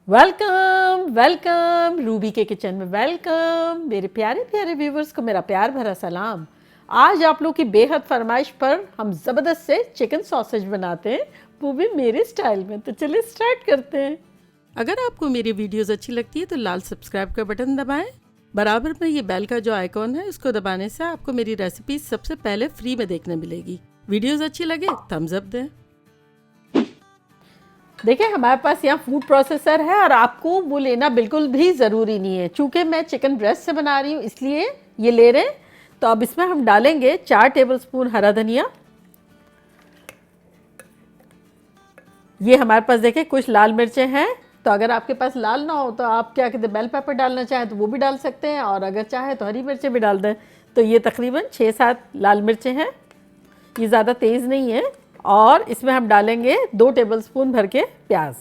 Welcome welcome Ruby के kitchen में welcome मेरे प्यारे प्यारे व्यूवर्स को मेरा प्यार भरा सलाम। आज आप लोग की बेहद फरमाइश पर हम ज़बरदस्त से चिकन सॉसेज बनाते हैं, वो भी मेरे स्टाइल में। तो चलिए स्टार्ट करते हैं। अगर आपको मेरी वीडियोस अच्छी लगती है तो लाल सब्सक्राइब का बटन दबाएं। बराबर में ये बेल का जो आइकॉन है इसको दबाने से आपको मेरी रेसिपी सबसे पहले फ्री में देखने मिलेगी। वीडियोस अच्छी लगे थम्स अप दें। देखिए हमारे पास यहाँ फूड प्रोसेसर है और आपको वो लेना बिल्कुल भी ज़रूरी नहीं है। चूँकि मैं चिकन ब्रेस्ट से बना रही हूँ इसलिए ये ले रहे हैं। तो अब इसमें हम डालेंगे 4 टेबलस्पून हरा धनिया। ये हमारे पास देखिए कुछ लाल मिर्चें हैं, तो अगर आपके पास लाल ना हो तो आप क्या कहते हैं बेल पेपर डालना चाहें तो वो भी डाल सकते हैं, और अगर चाहे तो हरी मिर्चें भी डाल दें। तो ये तकरीबन 6-7 लाल मिर्चें हैं, ये ज़्यादा तेज़ नहीं है। और इसमें हम डालेंगे 2 टेबलस्पून भर के प्याज।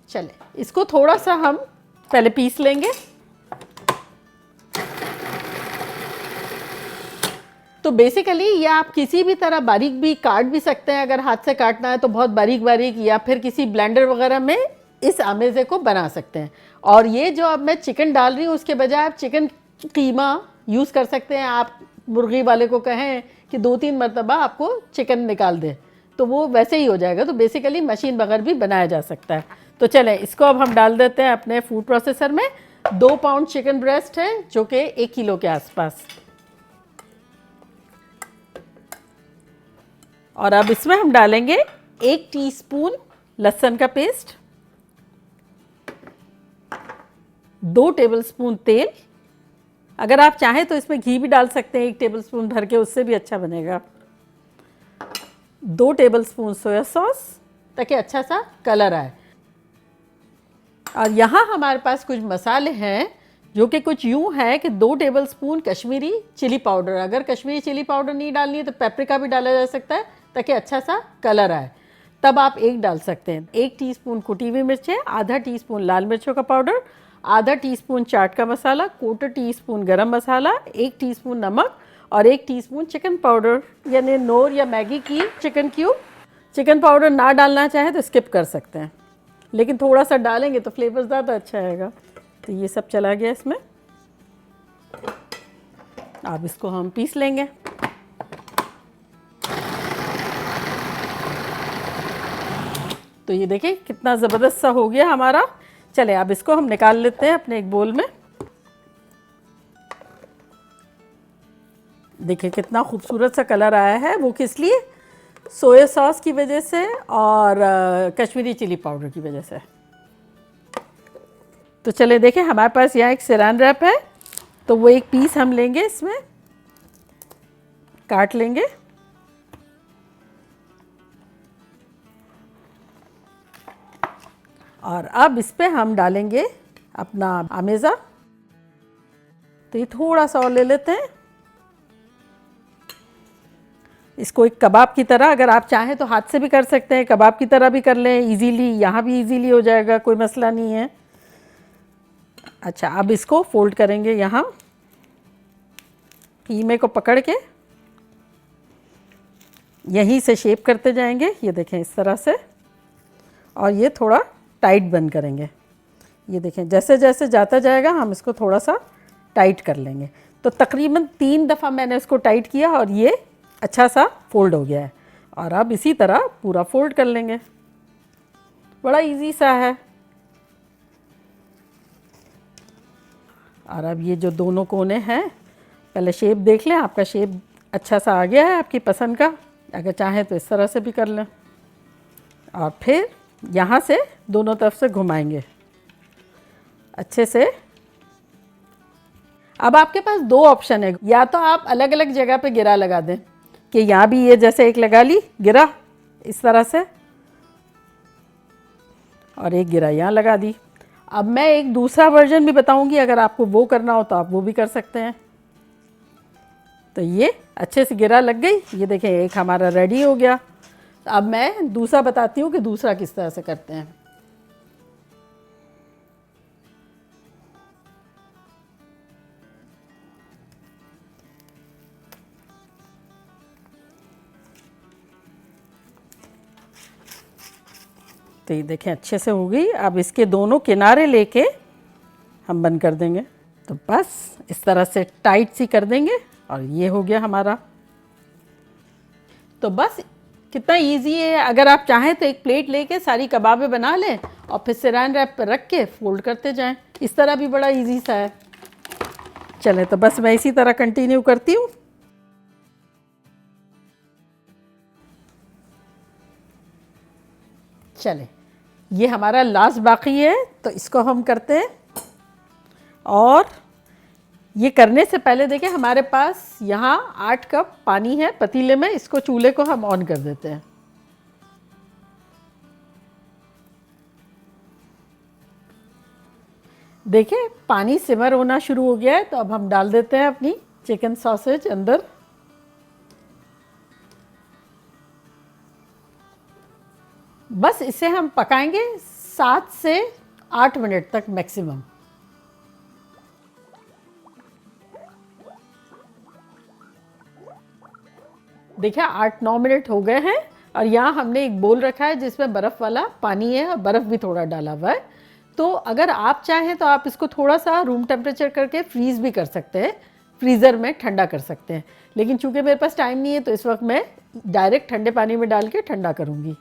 चले इसको थोड़ा सा हम पहले पीस लेंगे। तो बेसिकली ये आप किसी भी तरह बारीक भी काट भी सकते हैं, अगर हाथ से काटना है तो बहुत बारीक बारीक, या फिर किसी ब्लेंडर वगैरह में इस आमेज़े को बना सकते हैं। और ये जो अब मैं चिकन डाल रही हूँ उसके बजाय आप चिकन कीमा यूज़ कर सकते हैं। आप मुर्गी वाले को कहें कि 2-3 मरतबा आपको चिकन निकाल दे तो वो वैसे ही हो जाएगा। तो बेसिकली मशीन बगैर भी बनाया जा सकता है। तो चलें इसको अब हम डाल देते हैं अपने फूड प्रोसेसर में। 2 पाउंड चिकन ब्रेस्ट है जो कि 1 किलो के आसपास। और अब इसमें हम डालेंगे 1 टीस्पून लहसुन का पेस्ट, 2 टेबलस्पून तेल। अगर आप चाहें तो इसमें घी भी डाल सकते हैं 1 टेबलस्पून भर के, उससे भी अच्छा बनेगा। 2 टेबलस्पून सोया सॉस ताकि अच्छा सा कलर आए। और यहाँ हमारे पास कुछ मसाले हैं जो कि कुछ यूँ है कि 2 टेबलस्पून कश्मीरी चिली पाउडर। अगर कश्मीरी चिली पाउडर नहीं डालनी है तो पेपरिका भी डाला जा सकता है ताकि अच्छा सा कलर आए, तब आप 1 डाल सकते हैं। 1 टीस्पून कुटी हुई मिर्चें, आधा टीस्पून लाल मिर्चों का पाउडर, आधा टीस्पून चाट का मसाला, 1/4 टीस्पून गरम मसाला, 1 टीस्पून नमक और 1 टीस्पून चिकन पाउडर यानी नोर या मैगी की चिकन क्यूब। चिकन पाउडर ना डालना चाहे तो स्किप कर सकते हैं, लेकिन थोड़ा सा डालेंगे तो फ्लेवर ज़्यादा अच्छा आएगा। तो ये सब चला गया इसमें। अब इसको हम पीस लेंगे। तो ये देखिए कितना ज़बरदस्त सा हो गया हमारा। चले अब इसको हम निकाल लेते हैं अपने एक बोल में। देखिए कितना खूबसूरत सा कलर आया है, वो किस लिए? सोया सॉस की वजह से और कश्मीरी चिली पाउडर की वजह से। तो चले देखें हमारे पास यहाँ एक सिरान रैप है, तो वो एक पीस हम लेंगे, इसमें काट लेंगे। और अब इस पे हम डालेंगे अपना आमेज़ा। तो ये थोड़ा सा और ले लेते हैं। इसको एक कबाब की तरह, अगर आप चाहें तो हाथ से भी कर सकते हैं, कबाब की तरह भी कर लें इजीली, यहाँ भी इजीली हो जाएगा, कोई मसला नहीं है। अच्छा अब इसको फोल्ड करेंगे यहाँ, कीमे को पकड़ के यहीं से शेप करते जाएंगे। ये देखें इस तरह से, और ये थोड़ा टाइट बंद करेंगे। ये देखें जैसे जैसे जाता जाएगा हम इसको थोड़ा सा टाइट कर लेंगे। तो तकरीबन 3 दफ़ा मैंने इसको टाइट किया और ये अच्छा सा फोल्ड हो गया है। और अब इसी तरह पूरा फोल्ड कर लेंगे। बड़ा इजी सा है। और अब ये जो दोनों कोने हैं, पहले शेप देख लें, आपका शेप अच्छा सा आ गया है आपकी पसंद का। अगर चाहें तो इस तरह से भी कर लें। और फिर यहाँ से दोनों तरफ से घुमाएंगे अच्छे से। अब आपके पास 2 ऑप्शन है, या तो आप अलग अलग जगह पे गिरा लगा दें कि यहाँ भी ये जैसे एक लगा ली गिरा इस तरह से, और एक गिरा यहाँ लगा दी। अब मैं एक दूसरा वर्जन भी बताऊंगी, अगर आपको वो करना हो तो आप वो भी कर सकते हैं। तो ये अच्छे से गिरा लग गई, ये देखें एक हमारा रेडी हो गया। अब मैं दूसरा बताती हूँ कि दूसरा किस तरह से करते हैं। तो ये देखें अच्छे से हो गई। अब इसके दोनों किनारे लेके हम बंद कर देंगे। तो बस इस तरह से टाइट सी कर देंगे और ये हो गया हमारा। तो बस कितना इजी है। अगर आप चाहें तो एक प्लेट लेके सारी कबाबें बना लें और फिर सैरान रैप पर रख के फोल्ड करते जाएं। इस तरह भी बड़ा इजी सा है। चलें तो बस मैं इसी तरह कंटिन्यू करती हूँ। चलें, ये हमारा लास्ट बाकी है तो इसको हम करते हैं। और ये करने से पहले देखिए हमारे पास यहाँ 8 कप पानी है पतीले में। इसको चूल्हे को हम ऑन कर देते हैं। देखिए पानी सिमर होना शुरू हो गया है। तो अब हम डाल देते हैं अपनी चिकन सॉसेज अंदर। बस इसे हम पकाएंगे 7 से 8 मिनट तक मैक्सिमम। देखिए 8-9 मिनट हो गए हैं और यहाँ हमने एक बोल रखा है जिसमें बर्फ़ वाला पानी है और बर्फ़ भी थोड़ा डाला हुआ है। तो अगर आप चाहें तो आप इसको थोड़ा सा रूम टेम्परेचर करके फ्रीज़ भी कर सकते हैं, फ्रीज़र में ठंडा कर सकते हैं। लेकिन चूंकि मेरे पास टाइम नहीं है तो इस वक्त मैं डायरेक्ट ठंडे पानी में डाल के ठंडा करूँगी।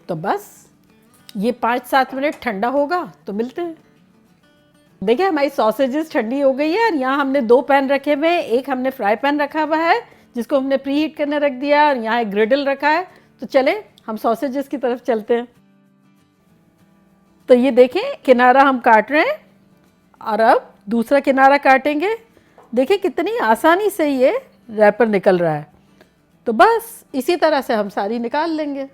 तो बस ये 5-7 मिनट ठंडा होगा तो मिलते हैं। देखिए हमारी सॉसेजेस ठंडी हो गई है और यहाँ हमने 2 पैन रखे हुए हैं। एक हमने फ्राई पैन रखा हुआ है जिसको हमने प्री हीट करने रख दिया और यहाँ एक ग्रिडल रखा है। तो चलें हम सॉसेजेस की तरफ चलते हैं। तो ये देखें किनारा हम काट रहे हैं और अब दूसरा किनारा काटेंगे। देखिए कितनी आसानी से ये रैपर निकल रहा है। तो बस इसी तरह से हम सारी निकाल लेंगे।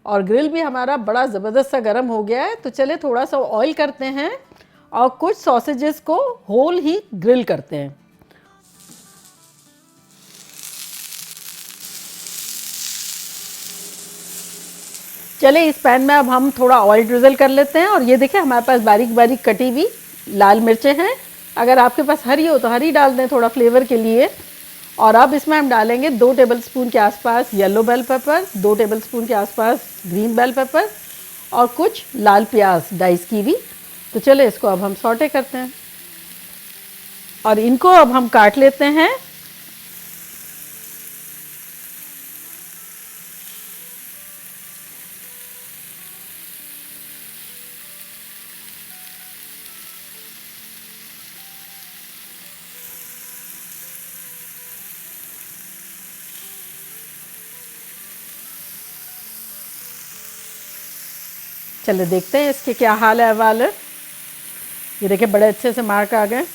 और ग्रिल भी हमारा बड़ा ज़बरदस्त सा गर्म हो गया है। तो चले थोड़ा सा ऑयल करते हैं और कुछ सॉसेजेस को होल ही ग्रिल करते हैं। चले इस पैन में अब हम थोड़ा ऑयल ड्रिजल कर लेते हैं। और ये देखिए हमारे पास बारीक बारीक कटी हुई लाल मिर्चें हैं। अगर आपके पास हरी हो तो हरी डाल दें थोड़ा फ्लेवर के लिए। और अब इसमें हम डालेंगे 2 टेबलस्पून के आसपास येलो बेल पेपर, 2 टेबलस्पून के आसपास ग्रीन बेल पेपर और कुछ लाल प्याज डाइस की भी। तो चले इसको अब हम सॉटे करते हैं और इनको अब हम काट लेते हैं। चले देखते हैं इसके क्या हाल है अहवाल। ये देखिए बड़े अच्छे से मार्क आ गए।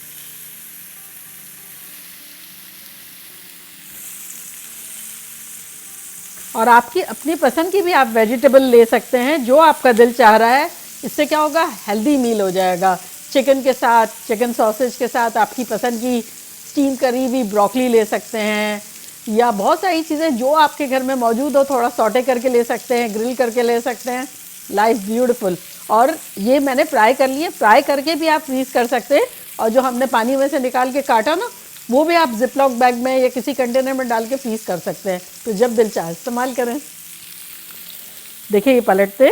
और आपकी अपनी पसंद की भी आप वेजिटेबल ले सकते हैं जो आपका दिल चाह रहा है। इससे क्या होगा, हेल्दी मील हो जाएगा। चिकन के साथ, चिकन सॉसेज के साथ आपकी पसंद की स्टीम करी हुई ब्रोकली ले सकते हैं या बहुत सारी चीज़ें जो आपके घर में मौजूद हो थोड़ा सॉटे करके ले सकते हैं, ग्रिल करके ले सकते हैं। Life beautiful. और ये मैंने फ्राई कर लिए, फ्राई करके भी आप फ्रीज कर सकते हैं। और जो हमने पानी में से निकाल के काटा ना, वो भी आप जिपलॉक बैग में या किसी कंटेनर में डाल के फ्रीज कर सकते हैं। तो जब दिल चाहे इस्तेमाल करें। देखिए ये पलटते,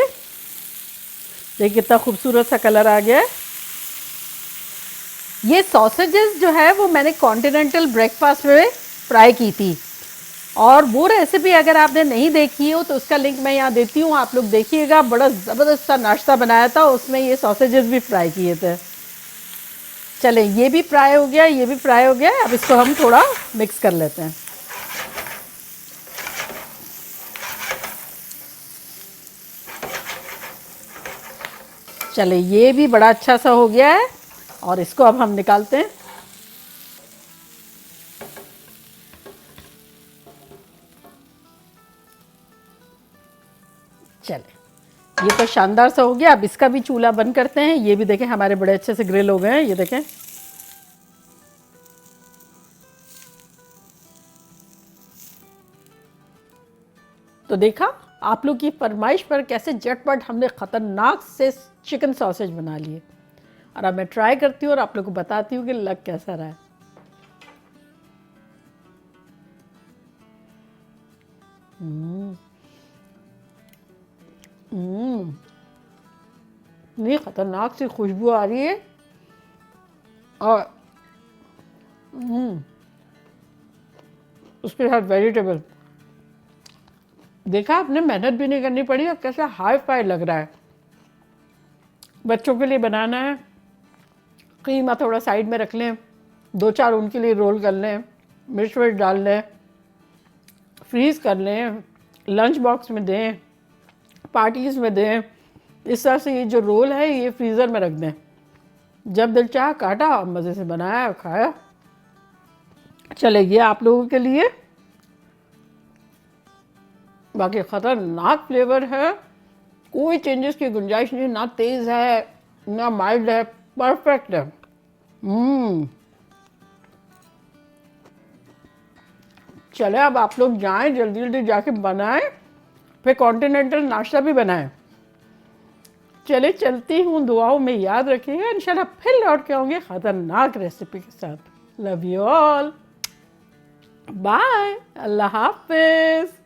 देखिए कितना खूबसूरत सा कलर आ गया है। ये सॉसेजेस जो है वो मैंने कॉन्टिनेंटल ब्रेकफास्ट में फ्राई की थी। और वो रेसिपी अगर आपने नहीं देखी हो तो उसका लिंक मैं यहाँ देती हूँ, आप लोग देखिएगा। बड़ा ज़बरदस्त सा नाश्ता बनाया था, उसमें ये सॉसेजेस भी फ्राई किए थे। चलें ये भी फ्राई हो गया, ये भी फ्राई हो गया। अब इसको हम थोड़ा मिक्स कर लेते हैं। चलें ये भी बड़ा अच्छा सा हो गया है और इसको अब हम निकालते हैं। चलें ये तो शानदार सा हो गया। अब इसका भी चूल्हा बंद करते हैं। ये भी देखें हमारे बड़े अच्छे से ग्रिल हो गए हैं। ये देखें तो देखा आप लोग की फरमाइश पर कैसे झटपट हमने ख़तरनाक से चिकन सॉसेज बना लिए। और अब मैं ट्राई करती हूँ और आप लोग को बताती हूँ कि लग कैसा रहा है। इतनी ख़तरनाक सी खुशबू आ रही है। और उसके साथ वेजिटेबल, देखा आपने, मेहनत भी नहीं करनी पड़ी और कैसा हाई फाई लग रहा है। बच्चों के लिए बनाना है, कीमा थोड़ा साइड में रख लें, 2-4 उनके लिए रोल कर लें, मिर्च वर्च डाल लें, फ्रीज़ कर लें, लंच बॉक्स में दें, पार्टीज़ में दें। इस तरह से ये जो रोल है ये फ्रीज़र में रख दें, जब दिल चाह काटा और मज़े से बनाया और खाया। चले ये आप लोगों के लिए। बाकी ख़तरनाक फ्लेवर है, कोई चेंजेस की गुंजाइश नहीं, ना तेज़ है ना माइल्ड है, परफेक्ट है। चले अब आप लोग जाएं, जल्दी जल्दी जाके बनाएं, फिर कॉन्टिनेंटल नाश्ता भी बनाएं। चले चलती हूँ, दुआओं में याद रखिएगा, इंशाल्लाह फिर लौट के आऊँगी ख़तरनाक रेसिपी के साथ। लव यू ऑल, बाय, अल्लाह हाफिज़।